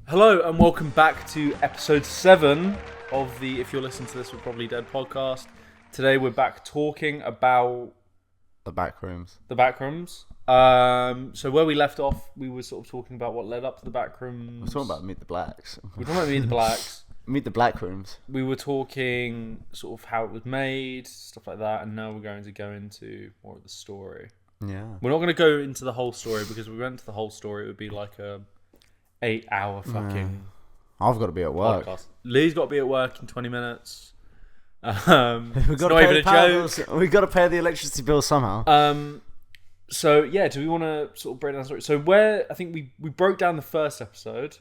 Hello and welcome back to episode 7 of the If You're Listening to This We're Probably Dead podcast. Today we're back talking about the Backrooms. The Backrooms. So where we left off, we were sort of talking about what led up to the Backrooms. We're talking about Meet the Blacks. We're talking about Meet the Blacks. Meet the Blackrooms. We were talking sort of how it was made, stuff like that, and now we're going to go into more of the story. Yeah. We're not going to go into the whole story because if we went into the whole story, it would be like a 8-hour fucking I've got to be at work. podcast. Lee's got to be at work in 20 minutes. We've got to pay the power bills. We've got to pay the electricity bill somehow. So yeah, do we want to sort of break down the story? So I think we broke down the first episode.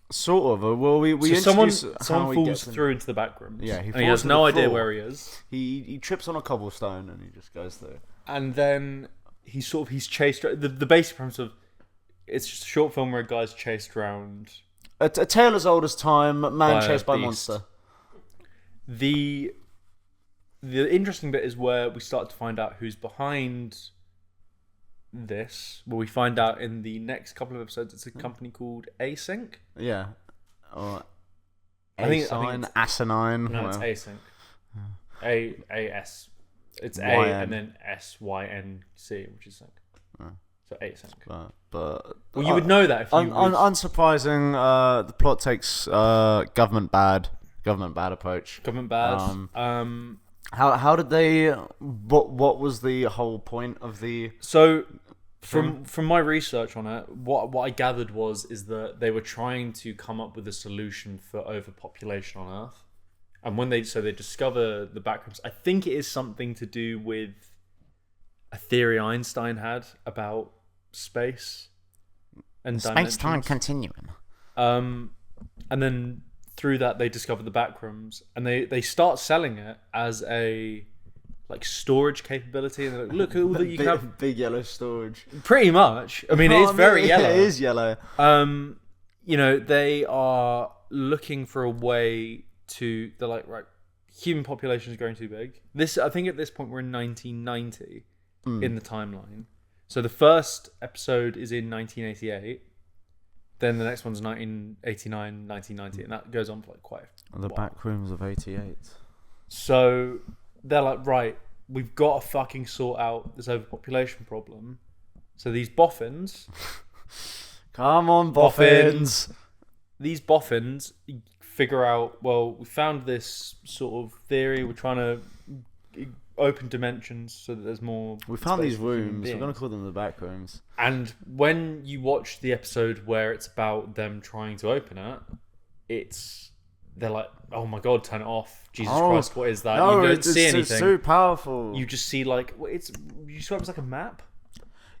Sort of. Well, we so introduce someone falls through into the back room. Yeah, he has no idea where he is. He trips on a cobblestone and he just goes through. And then he's chased. The basic premise of it's just a short film where a guy's chased around. A tale as old as time. Man chased by a beast. monster. The interesting bit is where we start to find out who's behind this. Well, we find out in the next couple of episodes. It's a company called Async. Yeah. Or I think Asinine. No, it's Async. A-S. It's Y-N. A and then S-Y-N-C, which is sync. So Async. But well, you would know that if you unsurprising. The plot takes government bad approach. Government bad. How did they? What was the whole point of the? So, from my research on it, what I gathered is that they were trying to come up with a solution for overpopulation on Earth, and when they discover the Backrooms, I think it is something to do with a theory Einstein had about space and space-time continuum. And then through that they discover the Backrooms, and they start selling it as a like storage capability, and they're like, look at all that you can have. Big yellow storage. Pretty much. I mean, it's very yellow. It is yellow. They are looking for a way to. They're like, right, human population is growing too big. I think at this point we're in 1990 in the timeline. So the first episode is in 1988. Then the next one's 1989, 1990, and that goes on for like quite a The while. Backrooms of '88. So they're like, right, we've got to fucking sort out this overpopulation problem. So these boffins... Come on, boffins! These boffins figure out, well, we found this sort of theory, we're trying to open dimensions so that there's more... We found these rooms, beings. we're going to call them the Backrooms. And when you watch the episode where it's about them trying to open it, they're like, oh my god, turn it off. Jesus Christ, what is that? No, you don't see anything. It's so powerful. You just see like, you describe it as like a map?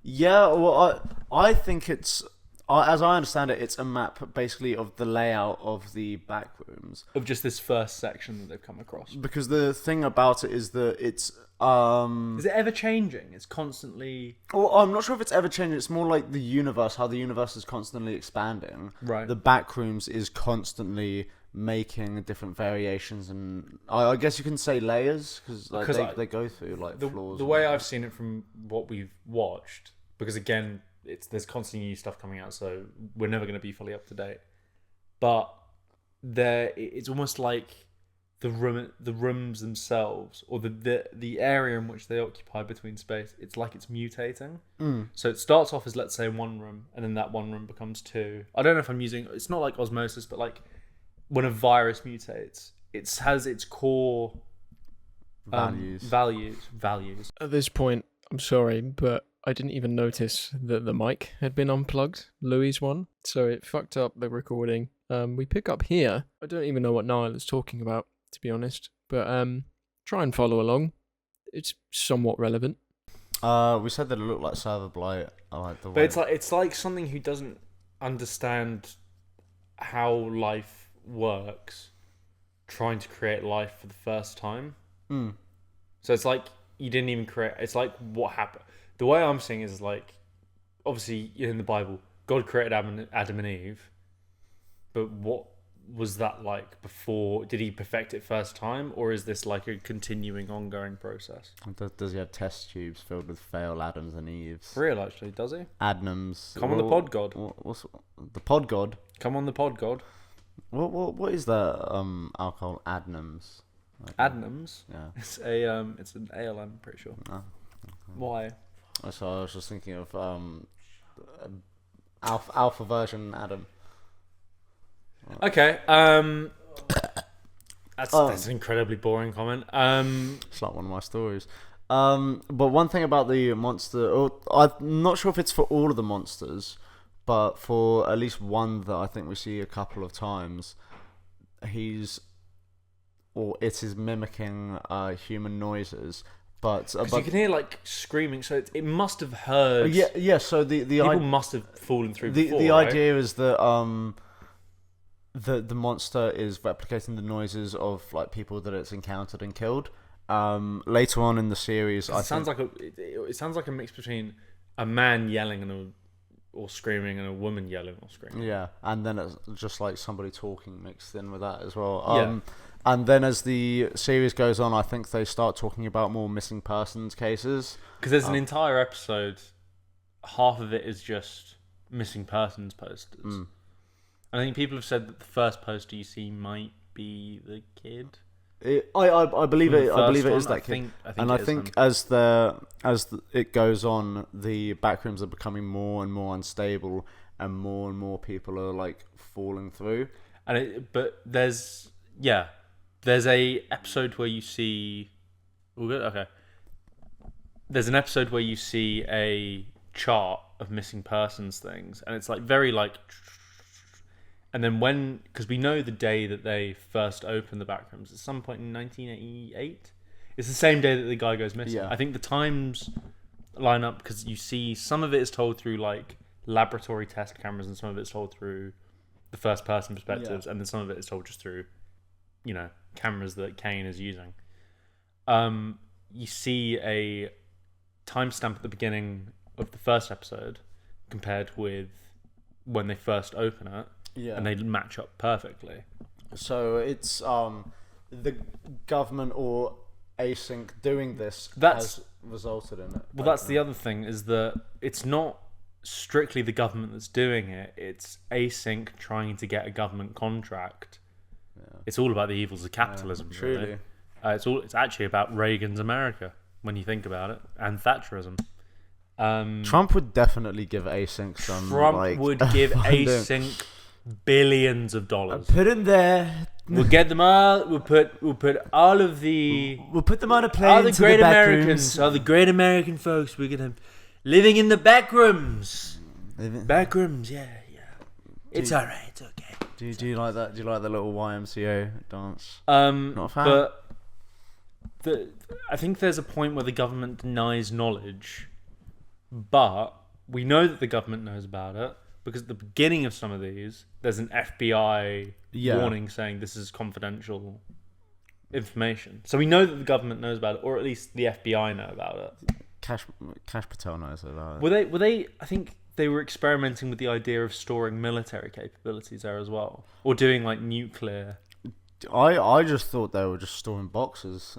Yeah, well, I think it's... as I understand it, it's a map basically of the layout of the Backrooms. Of just this first section that they've come across. Because the thing about it is that it's... Is it ever changing? It's constantly... Well, I'm not sure if it's ever changing. It's more like the universe, how the universe is constantly expanding. Right. The Backrooms is constantly making different variations, and I guess you can say layers, because they go through like floors. The way I've seen it from what we've watched, because again, there's constantly new stuff coming out, so we're never going to be fully up to date. But it's almost like the rooms themselves, or the area in which they occupy between space. It's like it's mutating. So it starts off as, let's say, one room, and then that one room becomes two. I don't know if I'm using. It's not like osmosis, but like when a virus mutates, it has its core values. At this point, I'm sorry, but I didn't even notice that the mic had been unplugged, Louis' one, so it fucked up the recording. We pick up here. I don't even know what Niall is talking about, to be honest, but try and follow along. It's somewhat relevant. We said that it looked like Cyber Blight. I like the way. But it's like something who doesn't understand how life works, trying to create life for the first time. So it's like you didn't even create. It's like what happened. The way I'm seeing is like, obviously in the Bible, God created Adam and Eve, but what was that like before? Did he perfect it first time, or is this like a continuing, ongoing process? Does he have test tubes filled with failed Adams and Eves? Real, actually, does he? Adnams. Come on, the pod god. What's the pod god? Come on the pod, God. What is that alcohol? Adnams. Adnams? Yeah. It's an ale, I'm pretty sure. Oh, okay. Why? So I was just thinking of alpha version Adam. Okay. That's an incredibly boring comment. It's like one of my stories. But one thing about the monster, I'm not sure if it's for all of the monsters, but for at least one that I think we see a couple of times, it is mimicking human noises. But you can hear like screaming, so it must have heard. Yeah. So the people must have fallen through. The idea is that the monster is replicating the noises of like people that it's encountered and killed. Later on in the series, it sounds like a mix between a man yelling or screaming and a woman yelling or screaming. Yeah, and then it's just like somebody talking mixed in with that as well. And then as the series goes on, I think they start talking about more missing persons cases. Because there's an entire episode, half of it is just missing persons posters. And I think people have said that the first poster you see might be the kid. I believe it. I believe it is that kid. I think as it goes on, the backrooms are becoming more and more unstable, and more people are like falling through. But there's a episode where you see. All good? Okay. There's an episode where you see a chart of missing persons things, and it's like very like. And then because we know the day that they first opened the backrooms, at some point in 1988, it's the same day that the guy goes missing. Yeah. I think the times line up because you see some of it is told through like laboratory test cameras, and some of it's told through the first person perspectives, and then some of it is told just through, cameras that Kane is using. You see a timestamp at the beginning of the first episode compared with when they first open it. Yeah. And they match up perfectly. So it's the government or async doing this has resulted in it. Well, that's the other thing, is that it's not strictly the government that's doing it. It's async trying to get a government contract. Yeah. It's all about the evils of capitalism. Yeah, truly. Really. It's actually about Reagan's America when you think about it, and Thatcherism. Trump would definitely give async some. Trump would give async billions of dollars. Put in there. We'll get them all. We'll put all of the. We'll put them on a plane. All the great Americans. All the great American folks. We're gonna living in the backrooms. Backrooms. Yeah. It's alright. It's okay. Do you like that? Do you like the little YMCA dance? Not a fan. But I think there's a point where the government denies knowledge, but we know that the government knows about it. Because at the beginning of some of these, there's an FBI warning saying this is confidential information. So we know that the government knows about it, or at least the FBI know about it. Cash Patel knows about it. Were they? I think they were experimenting with the idea of storing military capabilities there as well, or doing like nuclear. I just thought they were just storing boxes.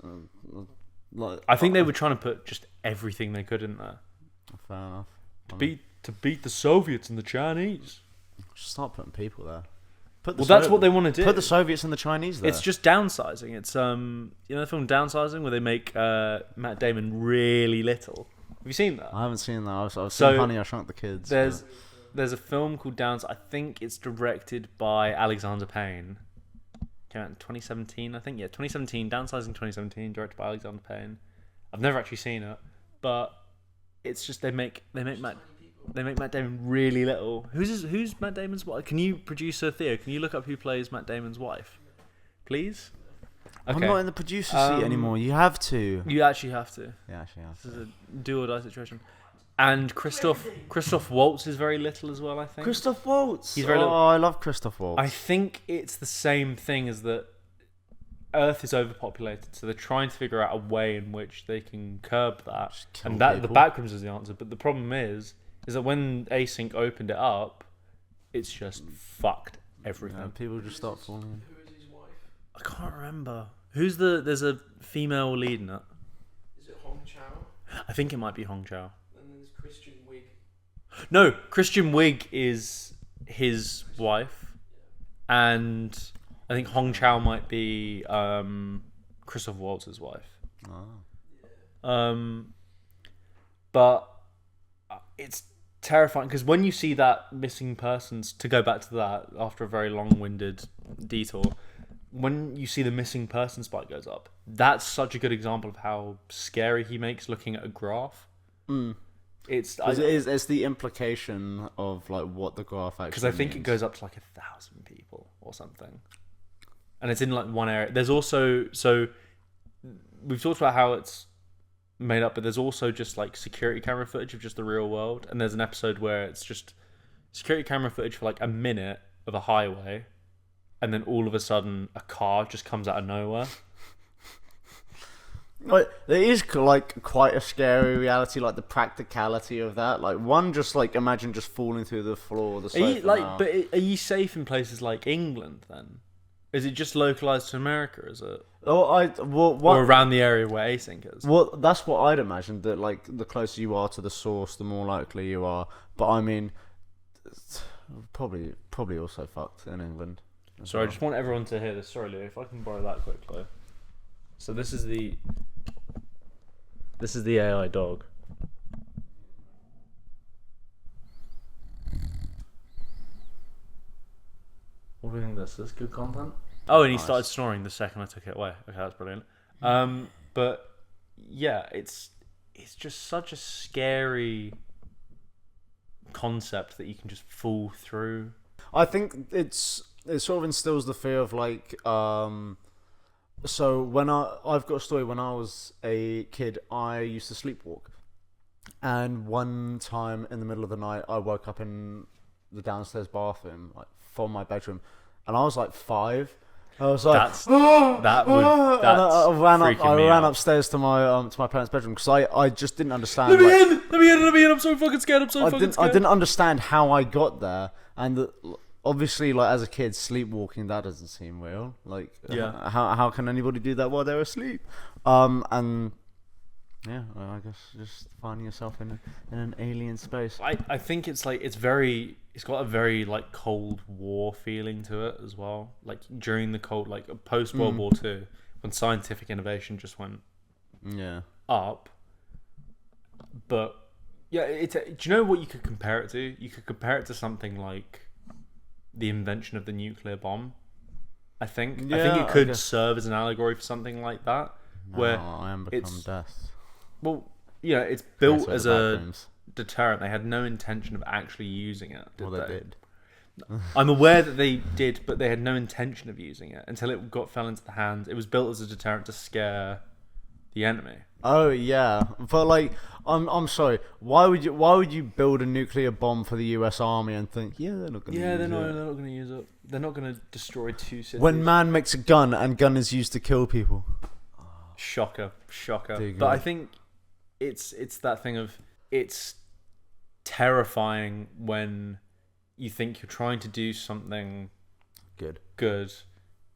I think they were trying to put just everything they could in there. Fair enough. To beat the Soviets and the Chinese. Just start putting people there. That's what they want to do. Put the Soviets and the Chinese there. It's just downsizing. It's the film Downsizing, where they make Matt Damon really little. Have you seen that? I haven't seen that. I've seen Honey, I Shrunk the Kids. There's a film called I think it's directed by Alexander Payne. Came out in 2017, I think. Yeah, 2017. Downsizing 2017, directed by Alexander Payne. I've never actually seen it, but it's just they make Matt Damon really little. Who's Matt Damon's wife? Can you, producer Theo, can you look up who plays Matt Damon's wife? Please? Okay. I'm not in the producer seat anymore. You have to. You actually have to. Yeah, actually have to. This is a do or die situation. And Christoph Waltz is very little as well, I think. Christoph Waltz! He's very little. I love Christoph Waltz. I think it's the same thing as that Earth is overpopulated, so they're trying to figure out a way in which they can curb that. And that the Backrooms is the answer. But the problem is that when Async opened it up, it's just fucked everything. Yeah, people just start falling in. Who is his wife? I can't remember. There's a female lead in it. Is it Hong Chow? I think it might be Hong Chow. And then there's Christian Wiig. No, Christian Wiig is his wife. and I think Hong Chow might be Christoph Waltz's wife. But it's terrifying because when you see that missing persons, to go back to that after a very long-winded detour, when you see the missing person spike goes up, that's such a good example of how scary he makes looking at a graph. It's the implication of like what the graph actually because I think means. it goes up to like 1,000 people or something, and it's in like one area. There's also, so we've talked about how it's made up, but there's also just like security camera footage of just the real world, and there's an episode where it's just security camera footage for like a minute of a highway, and then all of a sudden a car just comes out of nowhere. Like, there is like quite a scary reality, like the practicality of that. Like one, just like imagine just falling through the floor. The sofa now. But are you safe in places like England then? Is it just localized to America? Is it? Or around the area where async is? Well, that's what I'd imagine. That like the closer you are to the source, the more likely you are. But I mean, it's probably also fucked in England. Sorry, I just want everyone to hear this. Sorry, Lou, if I can borrow that quickly. So this is the AI dog. What do you think of this? Is this good content? Oh, and he started snoring the second I took it away. Okay, that's brilliant. But yeah, it's just such a scary concept that you can just fall through. I think it sort of instills the fear of like so when I've got a story. When I was a kid, I used to sleepwalk, and one time in the middle of the night I woke up in the downstairs bathroom, like from my bedroom, and I was like 5. I was like, I ran upstairs to my parents' bedroom because I just didn't understand. Let me in! I'm so fucking scared. I didn't understand how I got there, and obviously, like as a kid, sleepwalking, that doesn't seem real. Like, yeah, how can anybody do that while they're asleep? And yeah, well, I guess just finding yourself in an alien space. I think it's like it's got a very like Cold War feeling to it as well. Like during the post World War II, when scientific innovation just went up. But yeah, do you know what you could compare it to? You could compare it to something like the invention of the nuclear bomb. I think it could serve as an allegory for something like that. Where I am become death. Well, yeah, it's built as a deterrent. They had no intention of actually using it, did they? Did. I'm aware that they did, but they had no intention of using it until it fell into the hands. It was built as a deterrent to scare the enemy. Oh yeah, but like, I'm sorry. Why would you build a nuclear bomb for the U.S. Army and think, they're not going to use it? They're not going to use it. They're not going to destroy 2 cities. When man makes a gun and gun is used to kill people. Shocker. But I think it's that thing of it's terrifying when you think you're trying to do something good,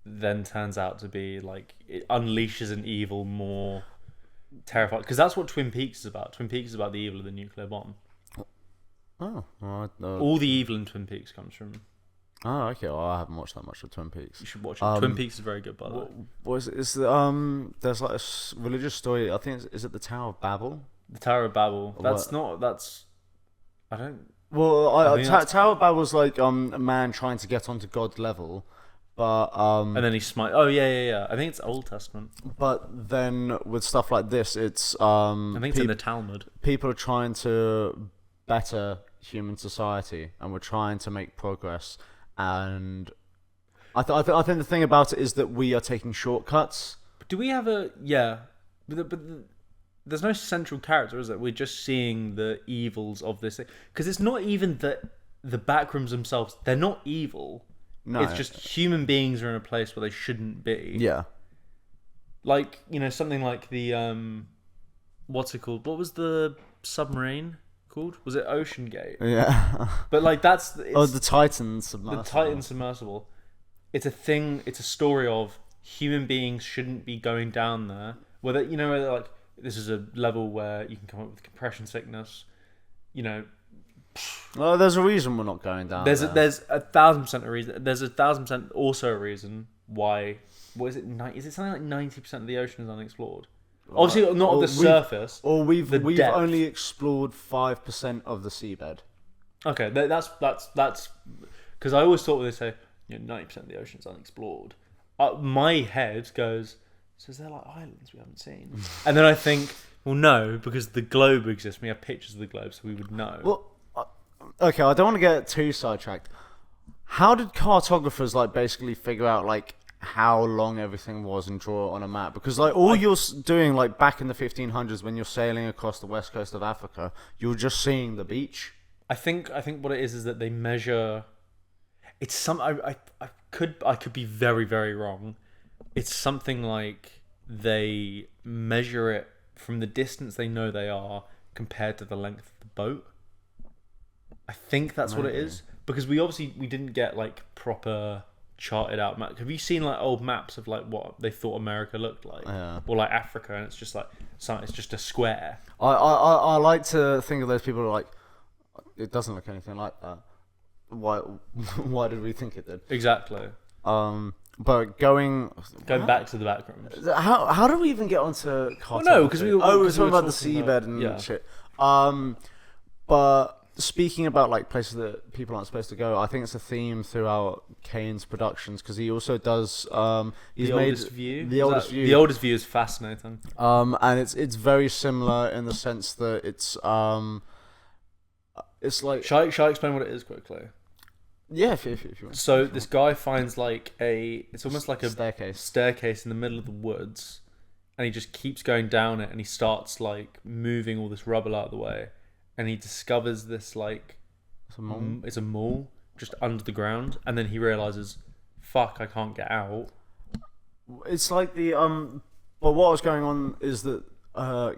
then turns out to be like it unleashes an evil more terrifying. Because that's what Twin Peaks is about. Twin Peaks is about the evil of the nuclear bomb. Oh, all the evil in Twin Peaks comes from. Oh, okay. Well, I haven't watched that much of Twin Peaks. You should watch it. Twin Peaks is very good, by the way. There's like a religious story. I think is it the Tower of Babel? The Tower of Babel. Tower of Babel was like a man trying to get onto God's level, but and then he smite. Oh yeah. I think it's Old Testament. But then with stuff like this, it's I think it's in the Talmud. People are trying to better human society, and we're trying to make progress. And I think the thing about it is that we are taking shortcuts. Do we have but there's no central character, is it? We're just seeing the evils of this thing. Because it's not even that the Backrooms themselves, they're not evil. No. It's just human beings are in a place where they shouldn't be. Yeah. Like, something like the, what's it called? What was the submarine called? Was it Ocean Gate? Yeah. But like the Titan submersible. The Titan submersible. It's a thing, it's a story of human beings shouldn't be going down there. Where they're like, this is a level where you can come up with compression sickness. Well, there's a reason we're not going down. There's there. there's 1,000% a reason. There's 1,000% also a reason why. What is it? Is it something like 90% of the ocean is unexplored? Obviously, not the surface. Or we've depth. only explored 5% of the seabed. Okay, that's because I always thought when they say 90% of the ocean is unexplored, my head goes, so is there like islands we haven't seen? And then I think, well, no, because the globe exists. We have pictures of the globe, so we would know. Well, okay, I don't want to get too sidetracked. How did cartographers like basically figure out like how long everything was and draw it on a map? Because like you're doing like back in the 1500s when you're sailing across the west coast of Africa, you're just seeing the beach. I think what it is that they measure. It's some. I could be very, very wrong. It's something like they measure it from the distance they know they are compared to the length of the boat. I think that's what it is, because we didn't get like proper charted out maps. Have you seen like old maps of like what they thought America looked like, or like Africa, and it's just like it's just a square. I like to think of those people who are like, it doesn't look anything like that. Why did we think it did? Exactly. But going back to the Backrooms. How do we even get onto cartography? Well, no, because we were talking about the seabed and shit. But speaking about like places that people aren't supposed to go, I think it's a theme throughout Kane's productions, because he also does. He's the made oldest view. The oldest view. The oldest view is fascinating. And it's very similar in the sense that it's like. Shall I explain what it is quickly? Yeah, if you want. So this guy finds like it's almost like a staircase in the middle of the woods, and he just keeps going down it, and he starts like moving all this rubble out of the way, and he discovers this like it's a mole just under the ground, and then he realizes, fuck, I can't get out. It's like the but what was going on is that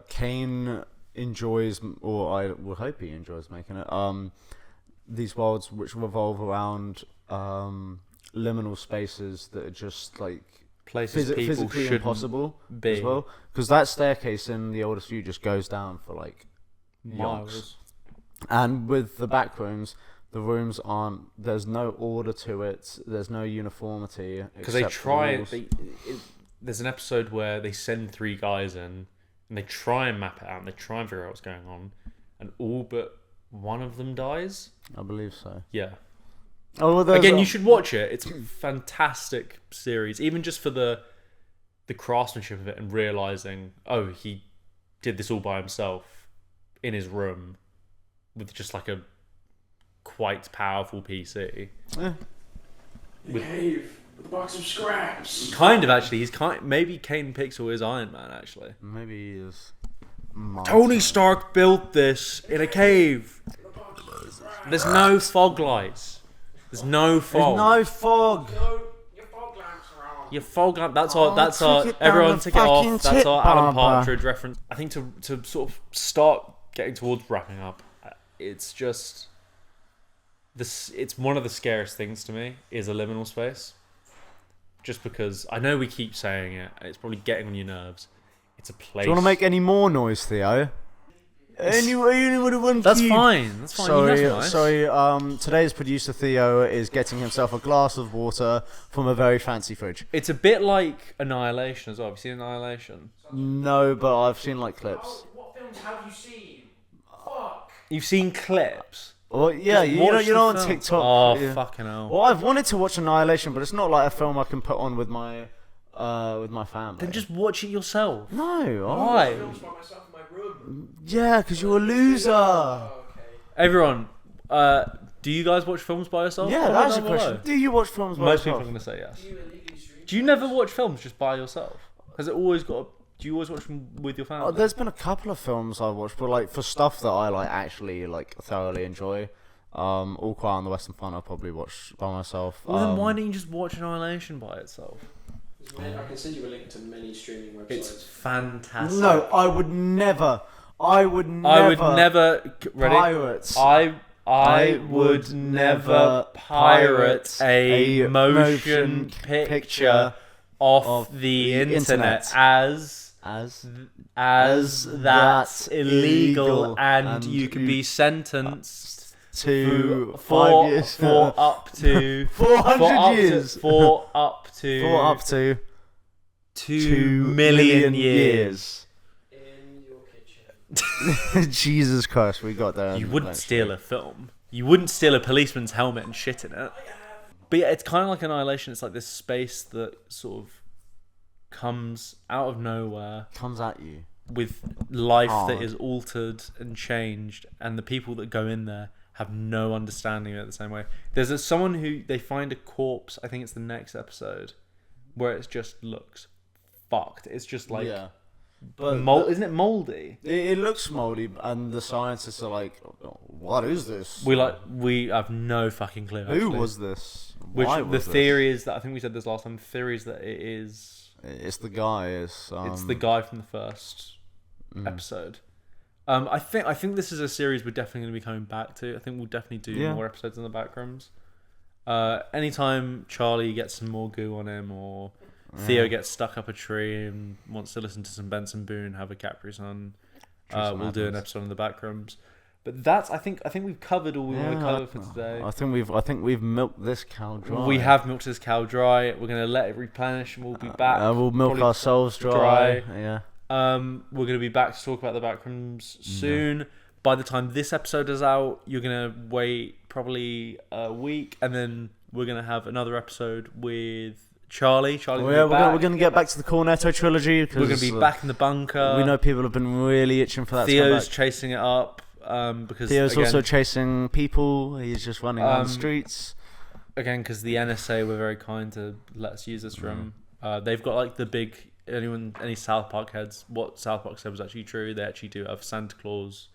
Kane enjoys, or I will hope he enjoys making it, these worlds which revolve around liminal spaces that are just like places people physically shouldn't impossible be. As well, because that staircase in the oldest view just goes down for like miles. And with the Backrooms, the rooms aren't. There's no order to it. There's no uniformity. Because they try. There's an episode where they send 3 guys in, and they try and map it out, and they try and figure out what's going on, and all but one of them dies. I believe so. Yeah. Oh, well, again, you should watch it. It's a fantastic series, even just for the craftsmanship of it, and realizing, oh, he did this all by himself in his room with just like a quite powerful PC. Yeah. With a box of scraps. Kind of, actually. Maybe KanePixels is Iron Man, actually. Maybe he is. Tony Stark built this in a cave. There's no fog lights. There's no fog. There's no fog. Your fog lamps are on. Your fog lamp. That's our. Everyone take it off. That's our Alan Partridge reference. I think to sort of start getting towards wrapping up, it's just this. It's one of the scariest things to me is a liminal space. Just because I know we keep saying it, and it's probably getting on your nerves. It's a place. Do you want to make any more noise, Theo? That's fine. That's fine. Sorry. Today's producer Theo is getting himself a glass of water from a very fancy fridge. It's a bit like Annihilation as well. Have you seen Annihilation? No, but I've seen like clips. What films have you seen? Fuck. You've seen clips? Well, yeah, you know on TikTok. Oh, yeah. fucking hell. Well, I've wanted to watch Annihilation, but it's not like a film I can put on with my family. Then just watch it yourself. No. Why? Films by myself in my room. Yeah, because you're a loser. Oh, okay. Everyone, do you guys watch films by yourself? Yeah, Comment that's a down question. below. Do you watch films by Most yourself? people are going to say yes. Do you illegally stream? Do you never watch films just by yourself? Has it always got? Do you always watch them with your family? There's been a couple of films I watched, but like for stuff that I like actually like thoroughly enjoy. All Quiet on the Western Front I'll probably watch by myself. Well, then why don't you just watch Annihilation by itself? I can send you a link to many streaming websites. It's fantastic. No, I would never. Ready? Pirate. I would never pirate a motion picture off the internet as that's illegal, and you can be sentenced to for 5 years. for up to 400 years. For up to For up to 2 million years. In your kitchen. Jesus Christ, we got there. You wouldn't steal a film. You wouldn't steal a policeman's helmet and shit in it. But yeah, it's kind of like Annihilation. It's like this space that sort of comes out of nowhere. Comes at you. With life Hard. that is altered and changed, and the people that go in there have no understanding of it the same way. There's someone who they find a corpse. I think it's the next episode where it just looks fucked. It's just like but isn't it moldy? it looks moldy, and the scientists are like, "What is this? We have no fucking clue. Who actually. was this? Which Why the was theory is that I think we said this last time. The theory is that it is. It's the guy. It's the guy from the first episode. I think this is a series we're definitely going to be coming back to. I think we'll definitely do more episodes in the Backrooms. Anytime Charlie gets some more goo on him, or Theo gets stuck up a tree and wants to listen to some Benson Boone, have a Capri Sun, we'll do an episode in the Backrooms. But that's I think we've covered all we want to cover for today. I think we've milked this cow dry. We have milked this cow dry. We're gonna let it replenish, and we'll be back. We'll milk ourselves dry. Yeah. We're gonna be back to talk about the Backrooms soon. By the time this episode is out, you're gonna wait probably a week, and then we're gonna have another episode with Charlie. We're gonna get back to the Cornetto trilogy. We're gonna be back in the bunker. We know people have been really itching for that. Theo's chasing it up. Because Theo's also chasing people. He's just running around the streets. Again, because the NSA were very kind to let us use this room. They've got like the big any South Park heads. What South Park said was actually true. They actually do have Santa Claus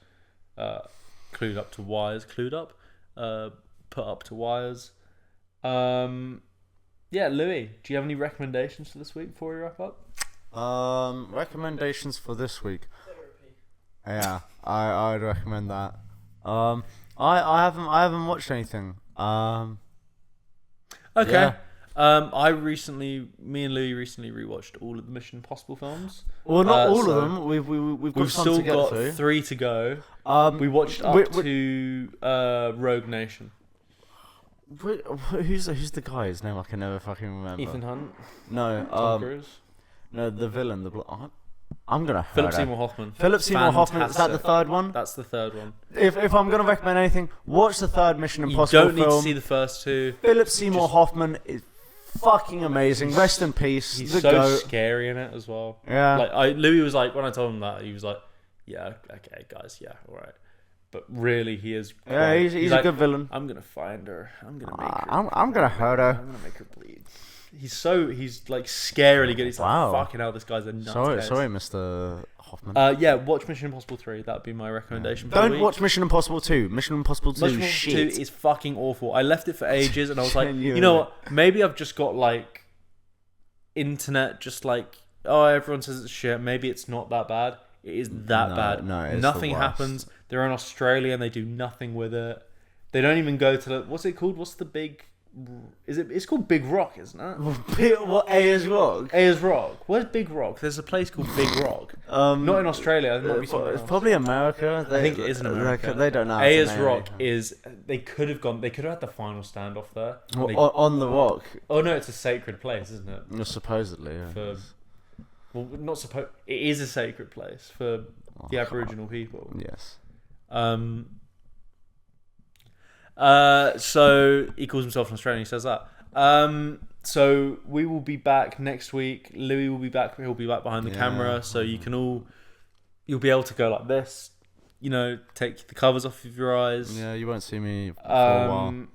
glued up to wires. Put up to wires. Yeah, Louis, do you have any recommendations for this week before we wrap up? Recommendations for this week. Yeah, I'd recommend that. I haven't watched anything. Okay. Yeah. Me and Louis recently rewatched all of the Mission Impossible films. Well, not all of them. We've got some still to get got through. 3 to go. We watched up to Rogue Nation. Who's the guy? His name I can never fucking remember. Ethan Hunt. No, Tom Cruise. No, the villain. I'm gonna. Philip Seymour Hoffman. Philip Seymour Hoffman. Is that the third one? That's the third one. If I'm gonna recommend anything, watch the third Mission Impossible You don't need film. to see the first 2. Philip Seymour Hoffman is fucking amazing. Rest in peace. He's the so goat. scary in it as well. Yeah. Like Louis was like, when I told him that, he was like, "Yeah, okay, guys, yeah, all right." But really, he is. Yeah, he's a like, good villain. I'm gonna find her. I'm gonna make her. I'm gonna hurt her. I'm gonna make her bleed. He's like scarily good. He's Wow. like, fucking hell, this guy's a nut. Sorry, Mr. Hoffman. Yeah, watch Mission Impossible 3. That would be my recommendation. For the Don't week. watch Mission Impossible 2. Mission Impossible 2 Mission shit. Impossible 2 is fucking awful. I left it for ages, and I was like, Genuinely. you know what? Maybe I've just got like internet, just like, oh, everyone says it's shit. Maybe it's not that bad. It is that bad. No, it's nothing the worst. happens. They're in Australia and they do nothing with it. They don't even go to the. What's it called? What's the big? It's called Big Rock, isn't it? What? Ayers Rock? Ayers Rock. Where's Big Rock? There's a place called Big Rock. Not in Australia. It might be somewhere It's else. probably America. I think it is in America. They don't know. how to Ayers name Rock it. is. They could have gone. They could have had the final standoff there. On the rock. Oh no, it's a sacred place, isn't it? Supposedly. Yeah. Well, not supposed. It is a sacred place for the Aboriginal people. Yes. So he calls himself an Australian. He says that. So we will be back next week. Louis will be back. He'll be back behind the camera, so you'll be able to go like this. You know, take the covers off of your eyes. Yeah, you won't see me for a while.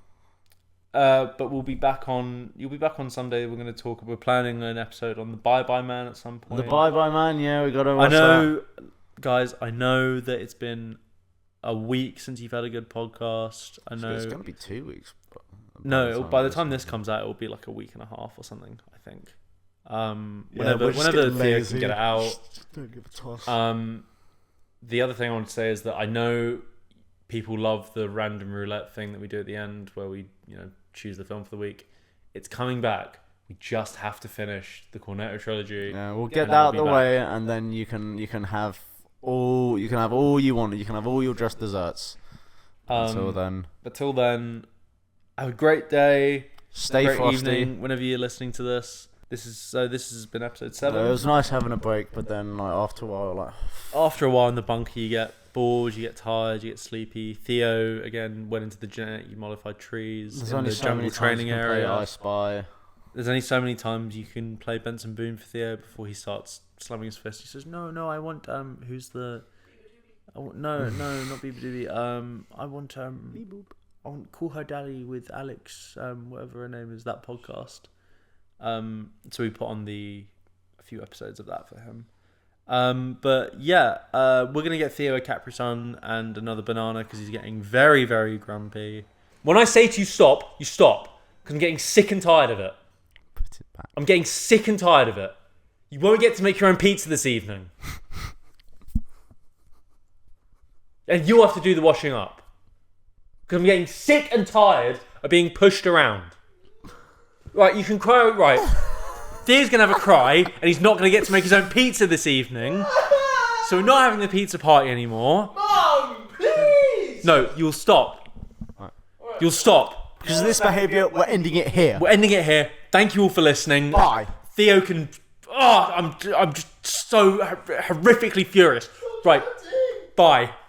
But we'll be back on. You'll be back on Sunday. We're going to talk. We're planning an episode on the Bye Bye Man at some point. The Bye Bye Man. Yeah, we got to. I know, guys. I know that it's been a week since you've had a good podcast. I know it's going to be 2 weeks. No, by the time this comes out, it'll be like a week and a half or something. I think. Whenever Theo can get it out. Don't give a toss. The other thing I want to say is that I know people love the random roulette thing that we do at the end, where we choose the film for the week. It's coming back. We just have to finish the Cornetto trilogy. Yeah, we'll get that out of the way, and then you can have all you want. You can have all your just desserts. Until then, have a great day. stay great frosty. evening whenever you're listening to this. This has been episode 7. It was nice having a break, but then like after a while, After a while in the bunker, you get bored, you get tired, you get sleepy. Theo again went into the genetically modified trees there's in only the so many jungle times training you can play area. I Spy. There's only so many times you can play Benson Boone for Theo before he starts slamming his fist. He says, "No, I want who's the? No, not Beep Doobie. I want I want Call Her Daddy with Alex, whatever her name is, that podcast." So we put on a few episodes of that for him. But yeah, we're gonna get Theo a Capri Sun and another banana because he's getting very, very grumpy. When I say to you stop, you stop because I'm getting sick and tired of it. Put it back. I'm getting sick and tired of it. You won't get to make your own pizza this evening. And you'll have to do the washing up. Because I'm getting sick and tired of being pushed around. Right, you can cry, right. Theo's going to have a cry, and he's not going to get to make his own pizza this evening. So we're not having the pizza party anymore. Mom, please! No, you'll stop. You'll stop. Because of this behaviour, we're ending it here. We're ending it here. Thank you all for listening. Bye. Theo can... Oh, I'm just so horrifically furious. Right. Bye.